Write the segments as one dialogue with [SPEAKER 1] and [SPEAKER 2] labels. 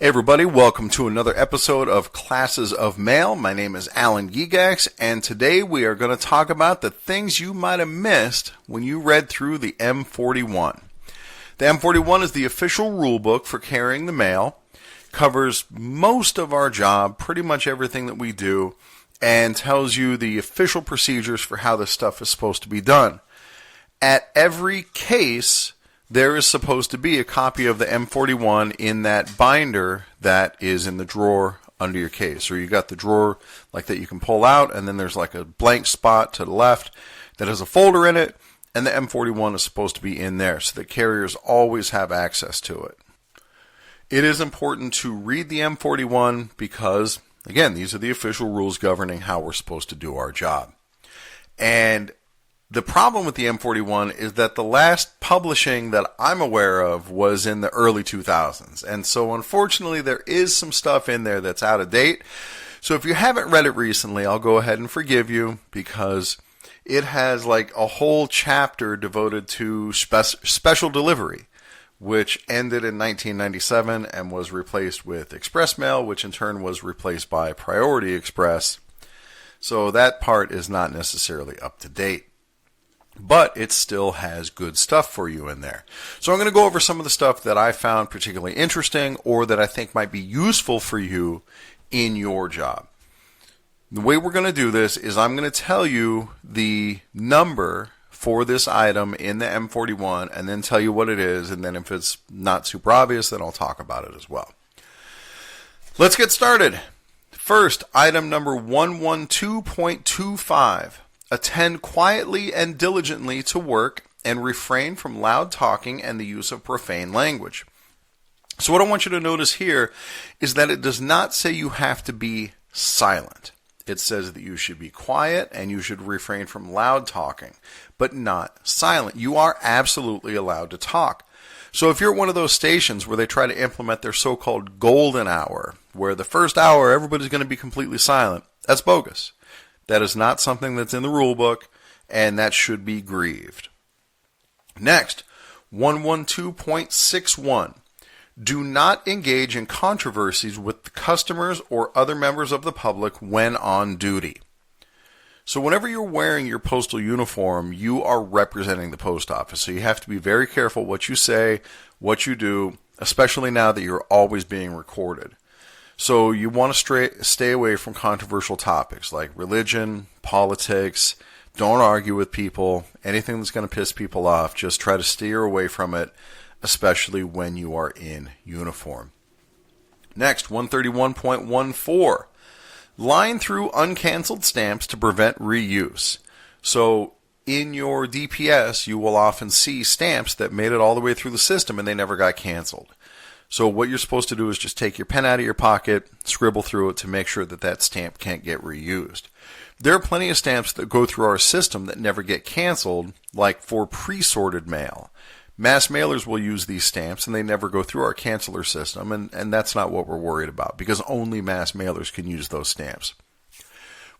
[SPEAKER 1] Hey everybody, welcome to another episode of Classes of Mail. My name is Alan Gigax, and today we are going to talk about the things you might have missed when you read through the M-41. The M-41 is the official rule book for carrying the mail, covers most of our job, pretty much everything that we do, and tells you the official procedures for how this stuff is supposed to be done. At every case, there is supposed to be a copy of the M-41 in that binder that is in the drawer under your case. Or you got the drawer like that you can pull out, and then there's like a blank spot to the left that has a folder in it, and the M-41 is supposed to be in there so that carriers always have access to it. It is important to read the M-41 because, again, these are the official rules governing how we're supposed to do our job. And the problem with the M-41 is that the last publishing that I'm aware of was in the early 2000s. And so unfortunately there is some stuff in there that's out of date. So if you haven't read it recently, I'll go ahead and forgive you because it has like a whole chapter devoted to special delivery, which ended in 1997 and was replaced with Express Mail, which in turn was replaced by Priority Express. So that part is not necessarily up to date. But it still has good stuff for you in there. So I'm going to go over some of the stuff that I found particularly interesting or that I think might be useful for you in your job. The way we're going to do this is I'm going to tell you the number for this item in the M41 and then tell you what it is, and then if it's not super obvious, then I'll talk about it as well. Let's get started. First, item number 112.25. Attend quietly and diligently to work and refrain from loud talking and the use of profane language. So what I want you to notice here is that it does not say you have to be silent. It says that you should be quiet and you should refrain from loud talking, but not silent. You are absolutely allowed to talk. So if you're at one of those stations where they try to implement their so-called golden hour, where the first hour everybody's going to be completely silent, that's bogus. That is not something that's in the rule book, and that should be grieved. Next, 112.61. Do not engage in controversies with customers or other members of the public when on duty. So whenever you're wearing your postal uniform, you are representing the post office. So you have to be very careful what you say, what you do, especially now that you're always being recorded. So you want to stay away from controversial topics like religion, politics. Don't argue with people. Anything that's going to piss people off, just try to steer away from it, especially when you are in uniform. Next, 131.14. Line through uncanceled stamps to prevent reuse. So in your DPS, you will often see stamps that made it all the way through the system and they never got canceled. So what you're supposed to do is just take your pen out of your pocket, scribble through it to make sure that that stamp can't get reused. There are plenty of stamps that go through our system that never get canceled, like for pre-sorted mail. Mass mailers will use these stamps and they never go through our canceller system, and that's not what we're worried about because only mass mailers can use those stamps.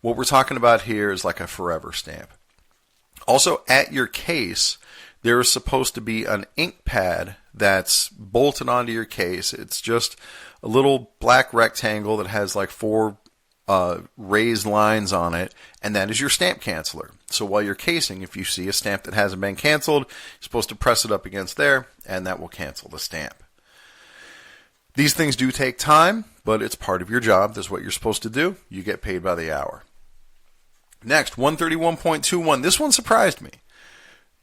[SPEAKER 1] What we're talking about here is like a forever stamp. Also, at your case, there is supposed to be an ink pad that's bolted onto your case. It's just a little black rectangle that has like 4 raised lines on it, and that is your stamp canceller. So while you're casing, if you see a stamp that hasn't been canceled, you're supposed to press it up against there, and that will cancel the stamp. These things do take time, but it's part of your job. That's what you're supposed to do. You get paid by the hour. Next, 131.21. This one surprised me.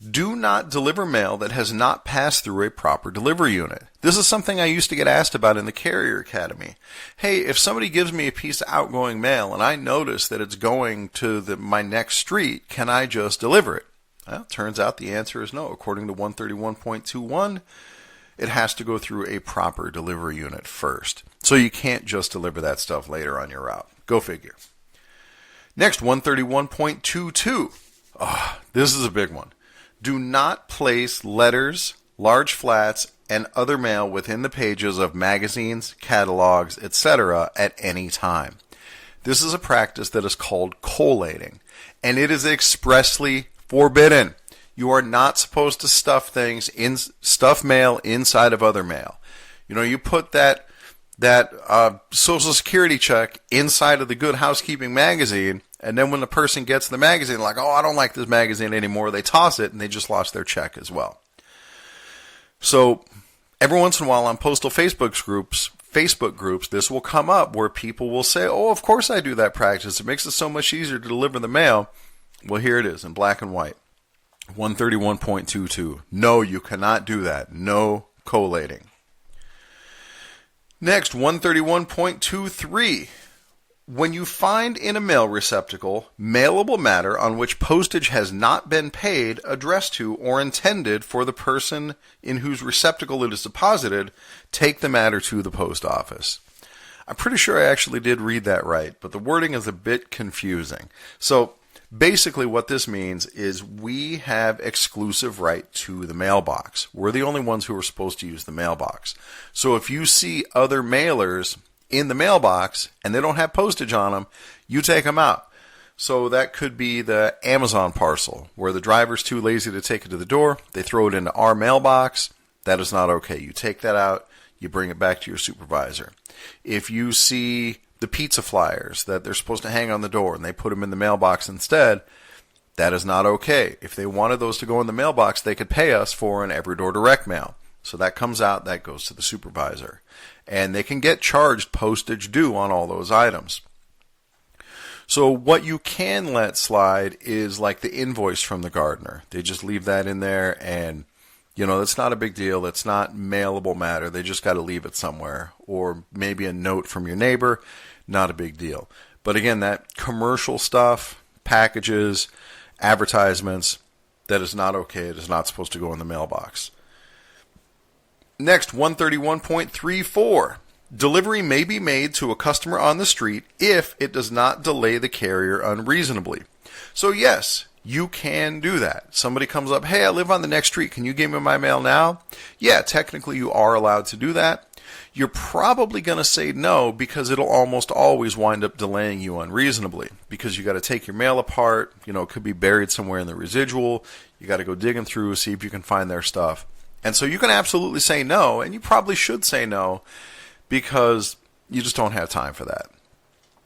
[SPEAKER 1] Do not deliver mail that has not passed through a proper delivery unit. This is something I used to get asked about in the Carrier Academy. Hey, if somebody gives me a piece of outgoing mail and I notice that it's going to my next street, can I just deliver it? Well, turns out the answer is no. According to 131.21, it has to go through a proper delivery unit first. So you can't just deliver that stuff later on your route. Go figure. Next, 131.22. This is a big one. Do not place letters, large flats, and other mail within the pages of magazines, catalogs, etc. at any time. This is a practice that is called collating, and it is expressly forbidden. You are not supposed to stuff mail inside of other mail. You know, you put that that Social Security check inside of the Good Housekeeping magazine, and then when the person gets the magazine, like, oh, I don't like this magazine anymore, they toss it, and they just lost their check as well. So every once in a while on postal Facebook groups, this will come up where people will say, oh, of course I do that practice. It makes it so much easier to deliver the mail. Well, here it is in black and white. 131.22. No, you cannot do that. No collating. Next, 131.23. When you find in a mail receptacle mailable matter on which postage has not been paid, addressed to, or intended for the person in whose receptacle it is deposited, take the matter to the post office. I'm pretty sure I actually did read that right, but the wording is a bit confusing. So basically what this means is we have exclusive right to the mailbox. We're the only ones who are supposed to use the mailbox. So if you see other mailers in the mailbox and they don't have postage on them, you take them out. So that could be the Amazon parcel where the driver's too lazy to take it to the door. They throw it into our mailbox. That is not okay. You take that out. You bring it back to your supervisor. If you see the pizza flyers that they're supposed to hang on the door and they put them in the mailbox instead, that is not okay. If they wanted those to go in the mailbox, they could pay us for an every door direct mail. So that comes out, that goes to the supervisor. And they can get charged postage due on all those items. So what you can let slide is like the invoice from the gardener. They just leave that in there and, that's not a big deal. It's not mailable matter. They just got to leave it somewhere. Or maybe a note from your neighbor. Not a big deal. But again, that commercial stuff, packages, advertisements, that is not okay. It is not supposed to go in the mailbox. Next, 131.34. Delivery may be made to a customer on the street if it does not delay the carrier unreasonably. So yes, you can do that. Somebody comes up, hey, I live on the next street. Can you give me my mail now? Yeah, technically you are allowed to do that. You're probably going to say no because it'll almost always wind up delaying you unreasonably because you got to take your mail apart. It could be buried somewhere in the residual. You got to go digging through, see if you can find their stuff. And so you can absolutely say no, and you probably should say no because you just don't have time for that.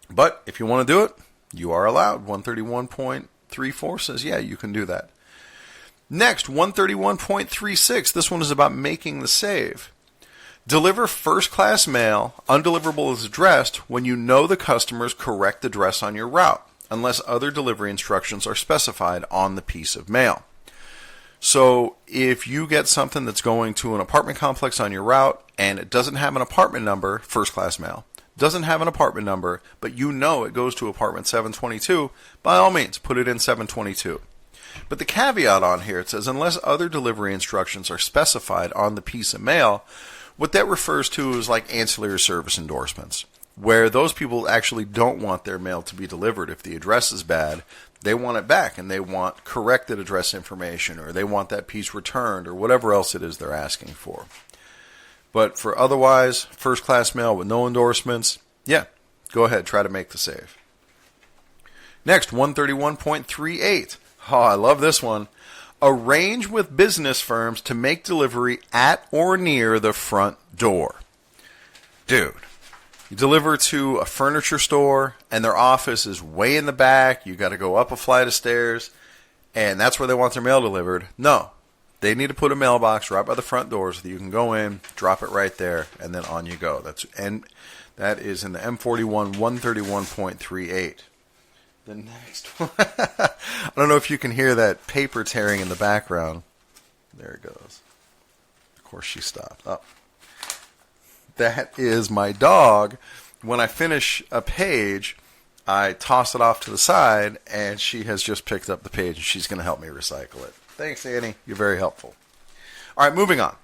[SPEAKER 1] But if you want to do it, you are allowed. 131.34 says, yeah, you can do that. Next, 131.36. This one is about making the save. Deliver first-class mail, undeliverable as addressed, when you know the customer's correct address on your route, unless other delivery instructions are specified on the piece of mail. So if you get something that's going to an apartment complex on your route and it doesn't have an apartment number, first-class mail, doesn't have an apartment number, but you know it goes to apartment 722, by all means, put it in 722. But the caveat on here, it says, unless other delivery instructions are specified on the piece of mail, what that refers to is like ancillary service endorsements, where those people actually don't want their mail to be delivered. If the address is bad, they want it back and they want corrected address information or they want that piece returned or whatever else it is they're asking for. But for otherwise, first-class mail with no endorsements, yeah, go ahead, try to make the save. Next, 131.38. Oh, I love this one. Arrange with business firms to make delivery at or near the front door. Dude, you deliver to a furniture store and their office is way in the back. You got to go up a flight of stairs and that's where they want their mail delivered. No, they need to put a mailbox right by the front door so that you can go in, drop it right there, and then on you go. That is in the M-41 131.38. The next one. I don't know if you can hear that paper tearing in the background. There it goes. Of course she stopped. Oh. That is my dog. When I finish a page, I toss it off to the side, and she has just picked up the page, and she's going to help me recycle it. Thanks, Annie. You're very helpful. All right, moving on.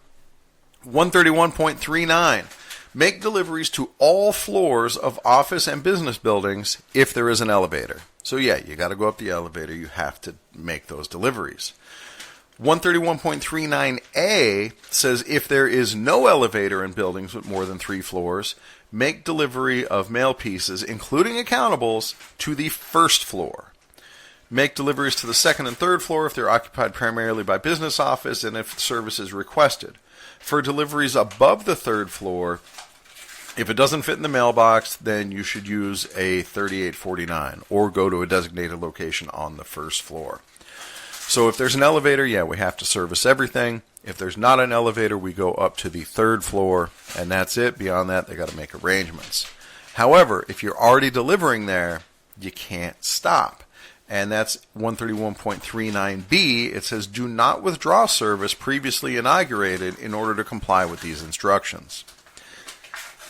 [SPEAKER 1] 131.39. Make deliveries to all floors of office and business buildings if there is an elevator. So yeah, you got to go up the elevator. You have to make those deliveries. 131.39A says if there is no elevator in buildings with more than 3 floors, make delivery of mail pieces, including accountables, to the first floor. Make deliveries to the second and third floor if they're occupied primarily by business office and if service is requested. For deliveries above the third floor, If it doesn't fit in the mailbox, then you should use a 3849 or go to a designated location on the first floor. So if there's an elevator, yeah, we have to service everything. If there's not an elevator, we go up to the third floor, and that's it. Beyond that, they got to make arrangements. However, if you're already delivering there, you can't stop. And that's 131.39b. It says, do not withdraw service previously inaugurated in order to comply with these instructions.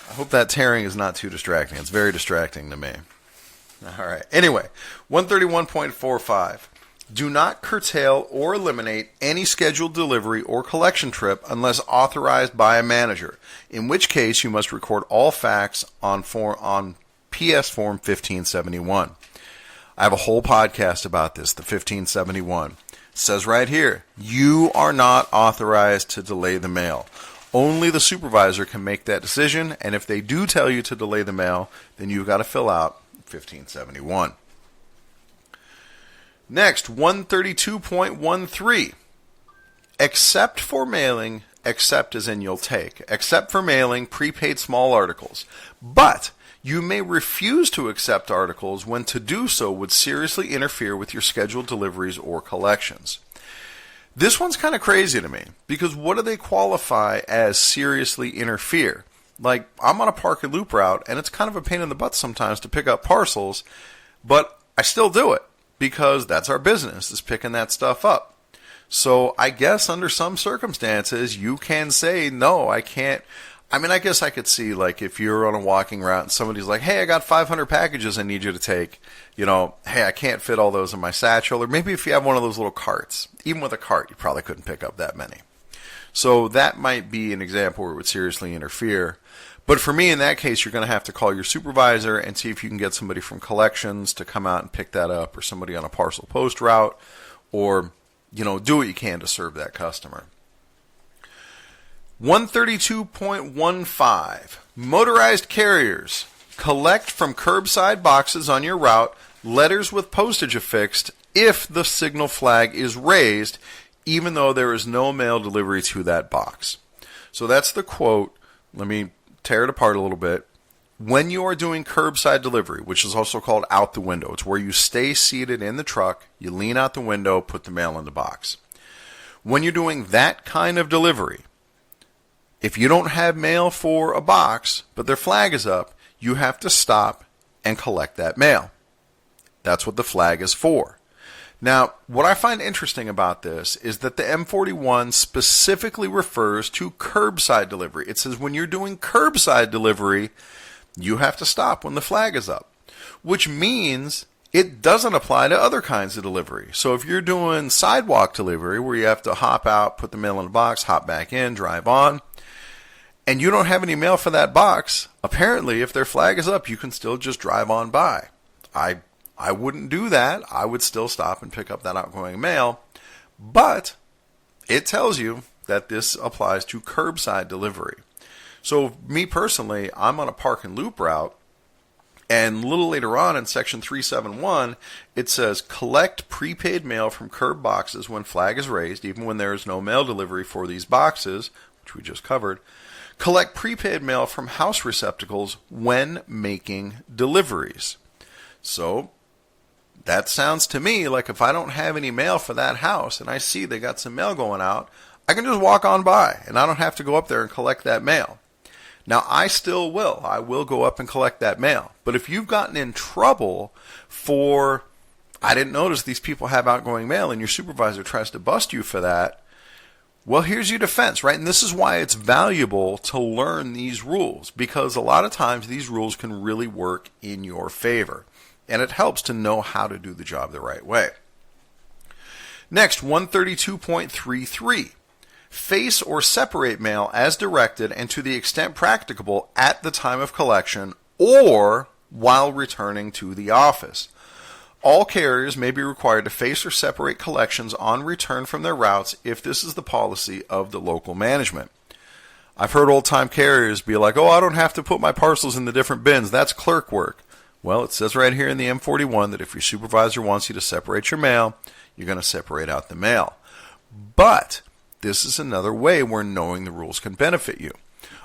[SPEAKER 1] I hope that tearing is not too distracting. It's very distracting to me. All right. Anyway, 131.45. Do not curtail or eliminate any scheduled delivery or collection trip unless authorized by a manager, in which case you must record all facts on PS Form 1571. I have a whole podcast about this, the 1571. It says right here, you are not authorized to delay the mail. Only the supervisor can make that decision, and if they do tell you to delay the mail, then you've got to fill out 1571. Next, 132.13. Except for mailing, except as in you'll take, except for mailing prepaid small articles. But you may refuse to accept articles when to do so would seriously interfere with your scheduled deliveries or collections. This one's kind of crazy to me, because what do they qualify as seriously interfere? Like, I'm on a park and loop route, and it's kind of a pain in the butt sometimes to pick up parcels, but I still do it, because that's our business, is picking that stuff up. So I guess under some circumstances, you can say, no, I can't. I mean, I guess I could see, like, if you're on a walking route and somebody's like, hey, I got 500 packages I need you to take. You know, hey, I can't fit all those in my satchel. Or maybe if you have one of those little carts. Even with a cart, you probably couldn't pick up that many. So that might be an example where it would seriously interfere. But for me, in that case, you're going to have to call your supervisor and see if you can get somebody from collections to come out and pick that up, or somebody on a parcel post route, or, you know, do what you can to serve that customer. 132.15. Motorized carriers. Collect from curbside boxes on your route letters with postage affixed if the signal flag is raised, even though there is no mail delivery to that box. So that's the quote. Let me tear it apart a little bit. When you are doing curbside delivery, which is also called out the window, it's where you stay seated in the truck, you lean out the window, put the mail in the box. When you're doing that kind of delivery, if you don't have mail for a box, but their flag is up, you have to stop and collect that mail. That's what the flag is for. Now, what I find interesting about this is that the M-41 specifically refers to curbside delivery. It says when you're doing curbside delivery, you have to stop when the flag is up, which means it doesn't apply to other kinds of delivery. So if you're doing sidewalk delivery, where you have to hop out, put the mail in a box, hop back in, drive on, and you don't have any mail for that box, apparently if their flag is up, you can still just drive on by. I wouldn't do that. I would still stop and pick up that outgoing mail. But it tells you that this applies to curbside delivery. So me personally, I'm on a park and loop route, and a little later on in section 371, it says collect prepaid mail from curb boxes when flag is raised, even when there is no mail delivery for these boxes, which we just covered. Collect prepaid mail from house receptacles when making deliveries. So that sounds to me like if I don't have any mail for that house and I see they got some mail going out, I can just walk on by and I don't have to go up there and collect that mail. Now, I still will. I will go up and collect that mail. But if you've gotten in trouble for, I didn't notice these people have outgoing mail, and your supervisor tries to bust you for that, well, here's your defense, right? And this is why it's valuable to learn these rules, because a lot of times these rules can really work in your favor. And it helps to know how to do the job the right way. Next, 132.33. Face or separate mail as directed and to the extent practicable at the time of collection or while returning to the office. All carriers may be required to face or separate collections on return from their routes if this is the policy of the local management. I've heard old-time carriers be like, oh, I don't have to put my parcels in the different bins. That's clerk work. Well, it says right here in the M-41 that if your supervisor wants you to separate your mail, you're going to separate out the mail. But this is another way where knowing the rules can benefit you.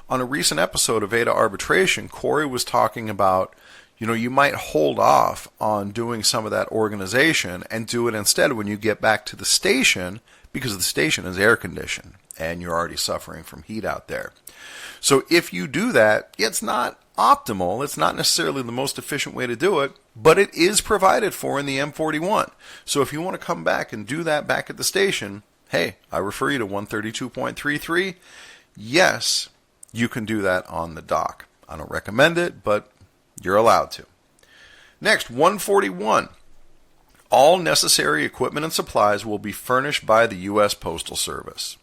[SPEAKER 1] On a recent episode of Ada Arbitration, Corey was talking about, you might hold off on doing some of that organization and do it instead when you get back to the station, because the station is air conditioned and you're already suffering from heat out there. So if you do that, it's not optimal. It's not necessarily the most efficient way to do it, but it is provided for in the M-41. So if you want to come back and do that back at the station, hey, I refer you to 132.33. Yes, you can do that on the dock. I don't recommend it, but you're allowed to. Next, 141. All necessary equipment and supplies will be furnished by the U.S. Postal Service.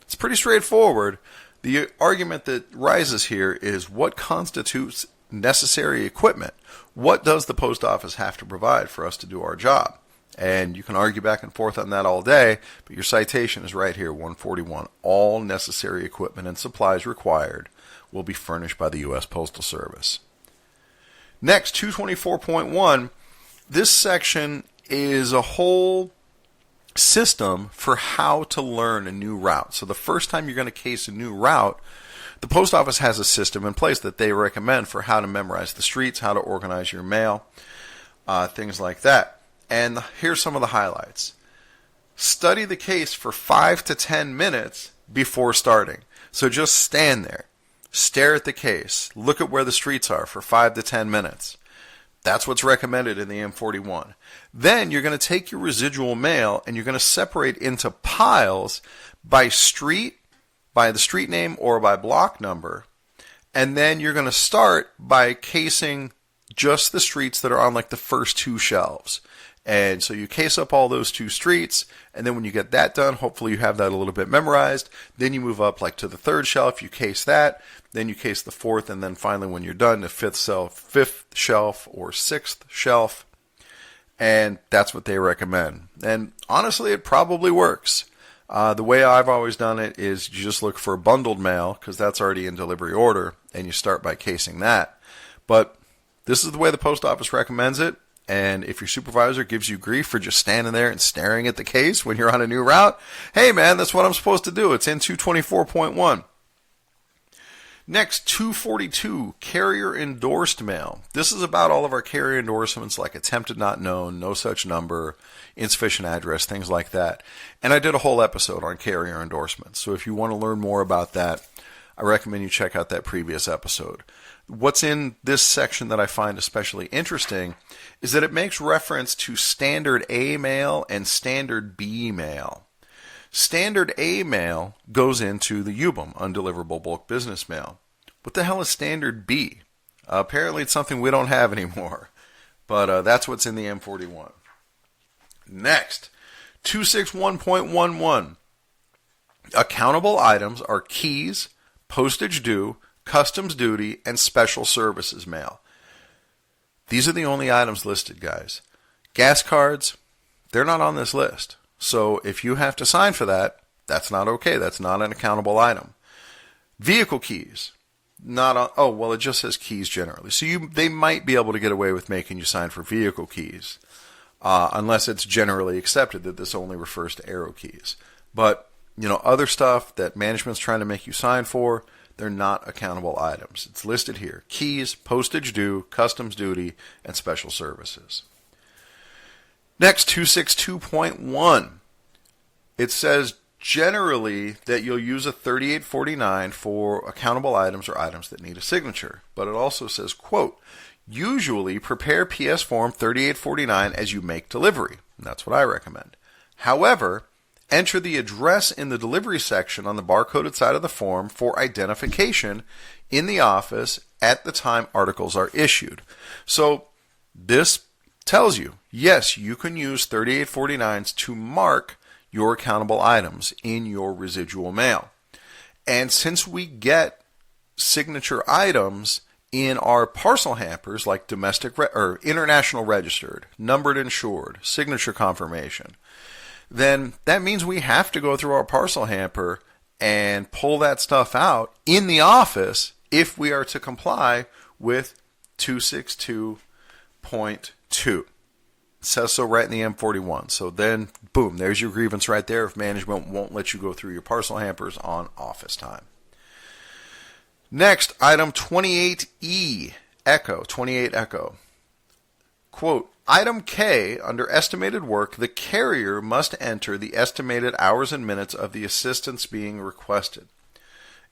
[SPEAKER 1] It's pretty straightforward. The argument that rises here is what constitutes necessary equipment? What does the post office have to provide for us to do our job? And you can argue back and forth on that all day, but your citation is right here, 141. All necessary equipment and supplies required will be furnished by the U.S. Postal Service. Next, 224.1, this section is a whole system for how to learn a new route. So the first time you're going to case a new route, the post office has a system in place that they recommend for how to memorize the streets, how to organize your mail, things like that. And here's some of the highlights. Study the case for 5 to 10 minutes before starting. So just stand there, stare at the case, look at where the streets are for 5 to 10 minutes. That's what's recommended in the M-41. Then you're going to take your residual mail and you're going to separate into piles by street, by the street name or by block number. And then you're going to start by casing just the streets that are on like the first 2 shelves. And so you case up all those 2 streets, and then when you get that done, hopefully you have that a little bit memorized. Then you move up like to the 3rd shelf, you case that, then you case the 4th, and then finally when you're done, the 5th shelf or 6th shelf. And that's what they recommend. And honestly, it probably works. The way I've always done it is you just look for bundled mail, because that's already in delivery order, and you start by casing that. But this is the way the post office recommends it. And if your supervisor gives you grief for just standing there and staring at the case when you're on a new route, hey man, that's what I'm supposed to do. It's in 224.1. Next, 242, carrier endorsed mail. This is about all of our carrier endorsements like attempted not known, no such number, insufficient address, things like that. And I did a whole episode on carrier endorsements. So if you want to learn more about that, I recommend you check out that previous episode. What's in this section that I find especially interesting is that it makes reference to standard A mail and standard B mail. Standard A mail goes into the UBM, undeliverable bulk business mail. What the hell is standard B? Apparently it's something we don't have anymore, but that's what's in the M-41. Next, 261.11. Accountable items are keys, postage due, customs duty, and special services mail. These are the only items listed, guys. Gas cards, they're not on this list. So if you have to sign for that, that's not okay. That's not an accountable item. Vehicle keys, not on, oh, well, it just says keys generally. So they might be able to get away with making you sign for vehicle keys, unless it's generally accepted that this only refers to arrow keys. But, other stuff that management's trying to make you sign for, they're not accountable items. It's listed here. Keys, postage due, customs duty, and special services. Next, 262.1. It says generally that you'll use a 3849 for accountable items or items that need a signature. But it also says, quote, usually prepare PS Form 3849 as you make delivery. And that's what I recommend. However, enter the address in the delivery section on the barcoded side of the form for identification in the office at the time articles are issued. So this tells you, yes, you can use 3849s to mark your accountable items in your residual mail. And since we get signature items in our parcel hampers like domestic or international registered, numbered insured, signature confirmation, then that means we have to go through our parcel hamper and pull that stuff out in the office if we are to comply with 262.2. It says so right in the M-41. So then, boom, there's your grievance right there if management won't let you go through your parcel hampers on office time. Next, item 28E, Echo, 28 Echo. Quote, item K, under estimated work, the carrier must enter the estimated hours and minutes of the assistance being requested.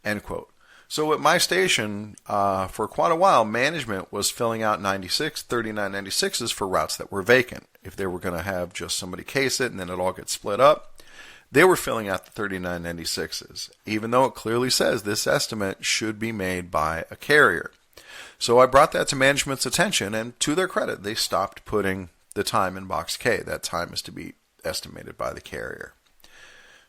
[SPEAKER 1] End quote. So at my station, for quite a while, management was filling out 3996s for routes that were vacant. If they were going to have just somebody case it and then it all gets split up, they were filling out the 3996s, even though it clearly says this estimate should be made by a carrier. So I brought that to management's attention, and to their credit, they stopped putting the time in box K. That time is to be estimated by the carrier.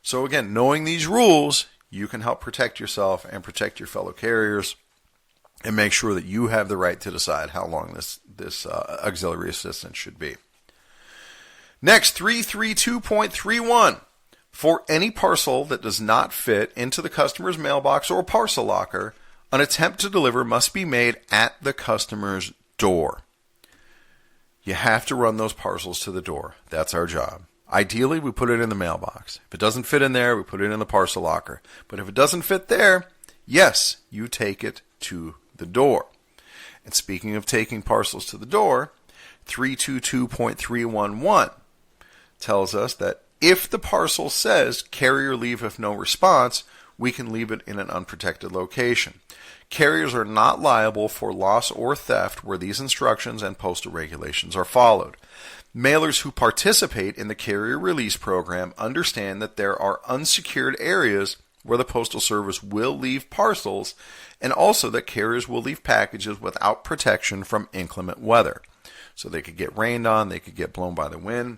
[SPEAKER 1] So again, knowing these rules, you can help protect yourself and protect your fellow carriers and make sure that you have the right to decide how long this auxiliary assistance should be. Next, 332.31. For any parcel that does not fit into the customer's mailbox or parcel locker, an attempt to deliver must be made at the customer's door. You have to run those parcels to the door. That's our job. Ideally, we put it in the mailbox. If it doesn't fit in there, we put it in the parcel locker. But if it doesn't fit there, yes, you take it to the door. And speaking of taking parcels to the door, 322.311 tells us that if the parcel says carrier leave if no response, we can leave it in an unprotected location. Carriers are not liable for loss or theft where these instructions and postal regulations are followed. Mailers who participate in the carrier release program understand that there are unsecured areas where the Postal Service will leave parcels, and also that carriers will leave packages without protection from inclement weather. So they could get rained on, they could get blown by the wind.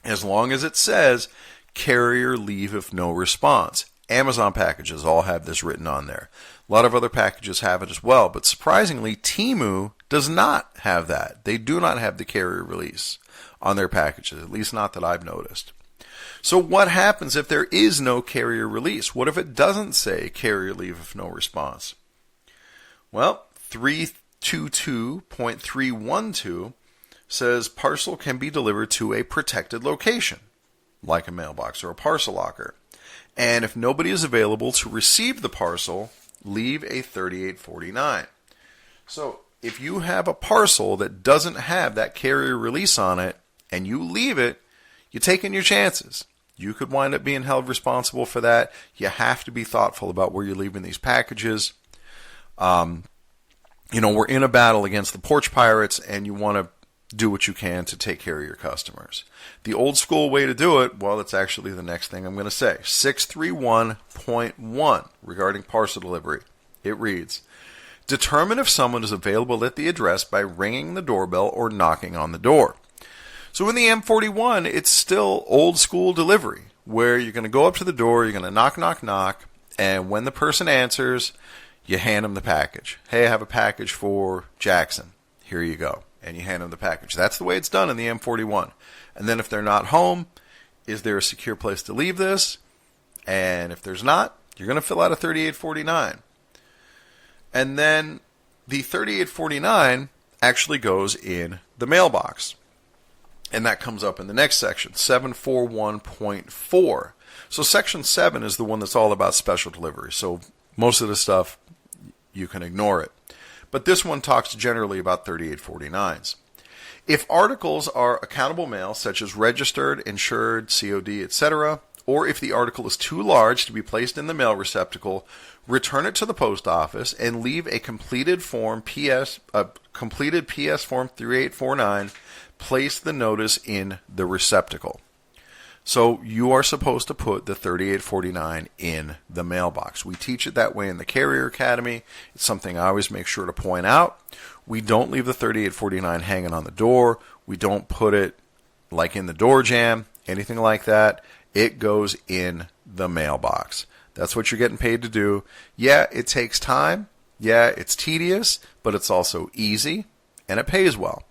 [SPEAKER 1] As long as it says carrier leave if no response. Amazon packages all have this written on there. A lot of other packages have it as well, but surprisingly, Temu does not have that. They do not have the carrier release on their packages, at least not that I've noticed. So what happens if there is no carrier release? What if it doesn't say carrier leave if no response? Well, 322.312 says parcel can be delivered to a protected location, like a mailbox or a parcel locker. And if nobody is available to receive the parcel, leave a 3849. So if you have a parcel that doesn't have that carrier release on it and you leave it, you're taking your chances. You could wind up being held responsible for that. You have to be thoughtful about where you're leaving these packages. We're in a battle against the porch pirates, and you want to do what you can to take care of your customers. The old school way to do it, well, that's actually the next thing I'm going to say. 631.1 regarding parcel delivery. It reads, determine if someone is available at the address by ringing the doorbell or knocking on the door. So in the M-41, it's still old school delivery, where you're going to go up to the door, you're going to knock, knock, knock, and when the person answers, you hand them the package. Hey, I have a package for Jackson. Here you go. And you hand them the package. That's the way it's done in the M-41. And then if they're not home, is there a secure place to leave this? And if there's not, you're going to fill out a 3849. And then the 3849 actually goes in the mailbox. And that comes up in the next section, 741.4. So section 7 is the one that's all about special delivery. So most of the stuff, you can ignore it. But this one talks generally about 3849s. If articles are accountable mail, such as registered, insured, COD, etc., or if the article is too large to be placed in the mail receptacle, return it to the post office and leave a completed PS form 3849. Place the notice in the receptacle. So you are supposed to put the 3849 in the mailbox. We teach it that way in the Carrier Academy. It's something I always make sure to point out. We don't leave the 3849 hanging on the door. We don't put it like in the door jamb, anything like that. It goes in the mailbox. That's what you're getting paid to do. Yeah, it takes time. Yeah, it's tedious, but it's also easy, and it pays well.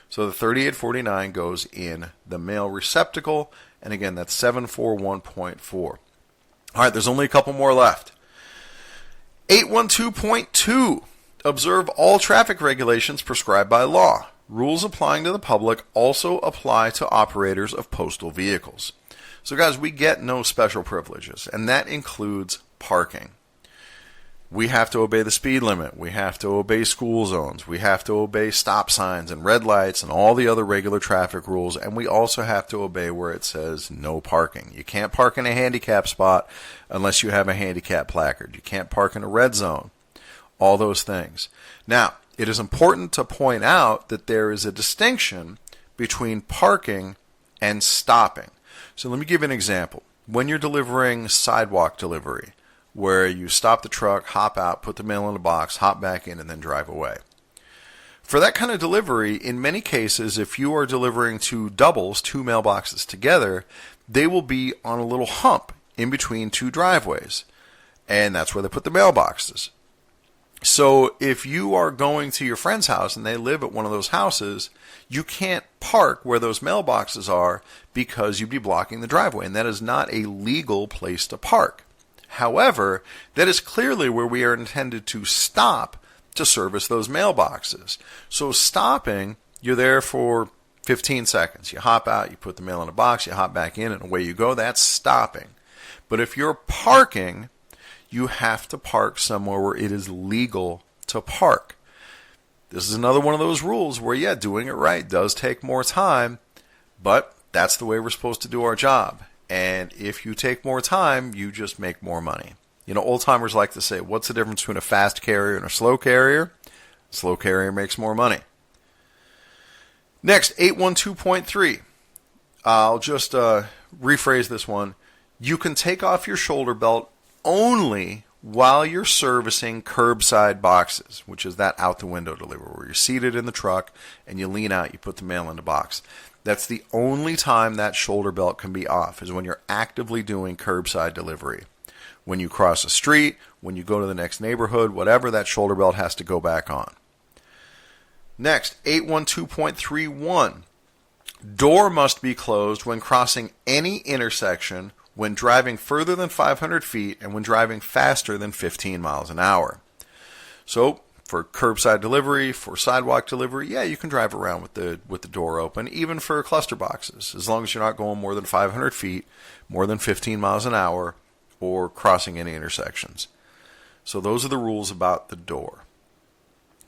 [SPEAKER 1] So the 3849 goes in the mail receptacle, and again, that's 741.4. All right, there's only a couple more left. 812.2. Observe all traffic regulations prescribed by law. Rules applying to the public also apply to operators of postal vehicles. So guys, we get no special privileges, and that includes parking. We have to obey the speed limit. We have to obey school zones. We have to obey stop signs and red lights and all the other regular traffic rules. And we also have to obey where it says no parking. You can't park in a handicap spot unless you have a handicap placard. You can't park in a red zone. All those things. Now, it is important to point out that there is a distinction between parking and stopping. So let me give you an example. When you're delivering sidewalk delivery, where you stop the truck, hop out, put the mail in a box, hop back in, and then drive away. For that kind of delivery, in many cases, if you are delivering two doubles, two mailboxes together, they will be on a little hump in between two driveways. And that's where they put the mailboxes. So if you are going to your friend's house and they live at one of those houses, you can't park where those mailboxes are because you'd be blocking the driveway. And that is not a legal place to park. However, that is clearly where we are intended to stop to service those mailboxes. So stopping, you're there for 15 seconds. You hop out, you put the mail in a box, you hop back in, and away you go. That's stopping. But if you're parking, you have to park somewhere where it is legal to park. This is another one of those rules where, yeah, doing it right does take more time, but that's the way we're supposed to do our job. And if you take more time, you just make more money. You know, old timers like to say, what's the difference between a fast carrier and a slow carrier? A slow carrier makes more money. Next, 812.3. I'll just rephrase this one. You can take off your shoulder belt only while you're servicing curbside boxes, which is that out the window delivery, where you're seated in the truck and you lean out, you put the mail in the box. That's the only time that shoulder belt can be off, is when you're actively doing curbside delivery. When you cross a street, when you go to the next neighborhood, whatever, that shoulder belt has to go back on. Next, 812.31. Door must be closed when crossing any intersection, when driving further than 500 feet, and when driving faster than 15 miles an hour. So, for curbside delivery, for sidewalk delivery, yeah, you can drive around with the door open, even for cluster boxes, as long as you're not going more than 500 feet, more than 15 miles an hour, or crossing any intersections. So those are the rules about the door.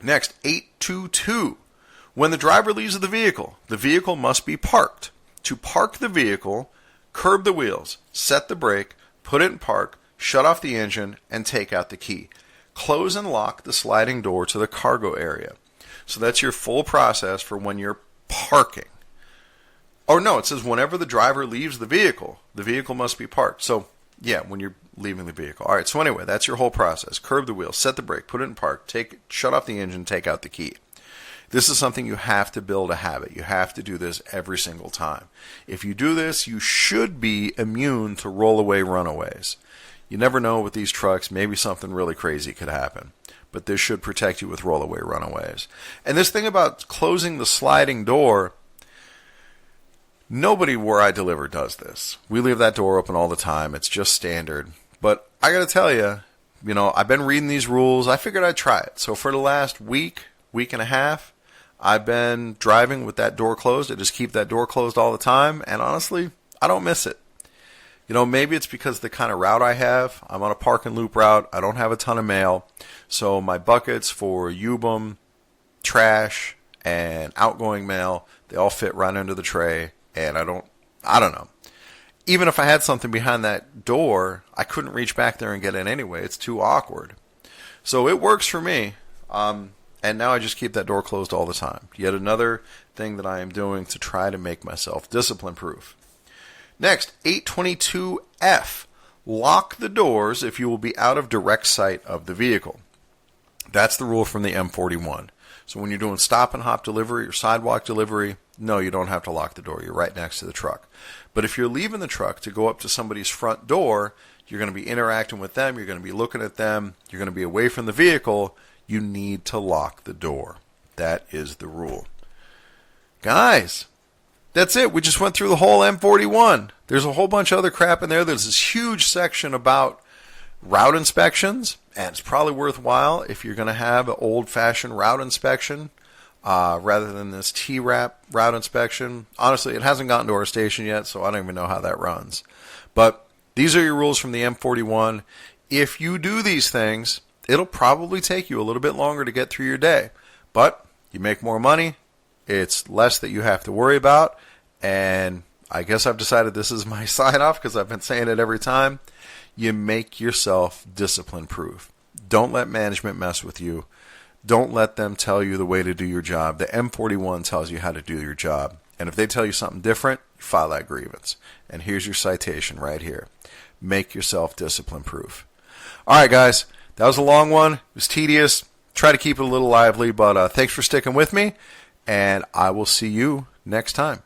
[SPEAKER 1] Next, 822. When the driver leaves the vehicle must be parked. To park the vehicle, curb the wheels, set the brake, put it in park, shut off the engine, and take out the key. Close and lock the sliding door to the cargo area. So that's your full process for when you're parking. Oh no, it says whenever the driver leaves the vehicle must be parked. So yeah, when you're leaving the vehicle. All right, so anyway, that's your whole process. Curb the wheel, set the brake, put it in park, shut off the engine, take out the key. This is something you have to build a habit. You have to do this every single time. If you do this, you should be immune to rollaway runaways. You never know with these trucks, maybe something really crazy could happen. But this should protect you with rollaway runaways. And this thing about closing the sliding door, nobody where I deliver does this. We leave that door open all the time. It's just standard. But I got to tell you, I've been reading these rules. I figured I'd try it. So for the last week and a half, I've been driving with that door closed. I just keep that door closed all the time. And honestly, I don't miss it. Maybe it's because the kind of route I have. I'm on a park and loop route. I don't have a ton of mail. So my buckets for UBM, trash, and outgoing mail, they all fit right under the tray. And I don't know. Even if I had something behind that door, I couldn't reach back there and get in anyway. It's too awkward. So it works for me. And now I just keep that door closed all the time. Yet another thing that I am doing to try to make myself discipline-proof. Next, 822F. Lock the doors if you will be out of direct sight of the vehicle. That's the rule from the M-41. So when you're doing stop and hop delivery or sidewalk delivery, no, you don't have to lock the door. You're right next to the truck. But if you're leaving the truck to go up to somebody's front door, you're going to be interacting with them. You're going to be looking at them. You're going to be away from the vehicle. You need to lock the door. That is the rule. Guys, that's it. We just went through the whole M-41. There's a whole bunch of other crap in there. There's this huge section about route inspections, and it's probably worthwhile if you're going to have an old-fashioned route inspection rather than this T-Wrap route inspection. Honestly, it hasn't gotten to our station yet, so I don't even know how that runs. But these are your rules from the M-41. If you do these things, it'll probably take you a little bit longer to get through your day. But you make more money, it's less that you have to worry about, and I guess I've decided this is my sign-off because I've been saying it every time. You make yourself discipline-proof. Don't let management mess with you. Don't let them tell you the way to do your job. The M-41 tells you how to do your job. And if they tell you something different, you file that grievance. And here's your citation right here. Make yourself discipline-proof. All right, guys. That was a long one. It was tedious. Try to keep it a little lively, but thanks for sticking with me, and I will see you next time.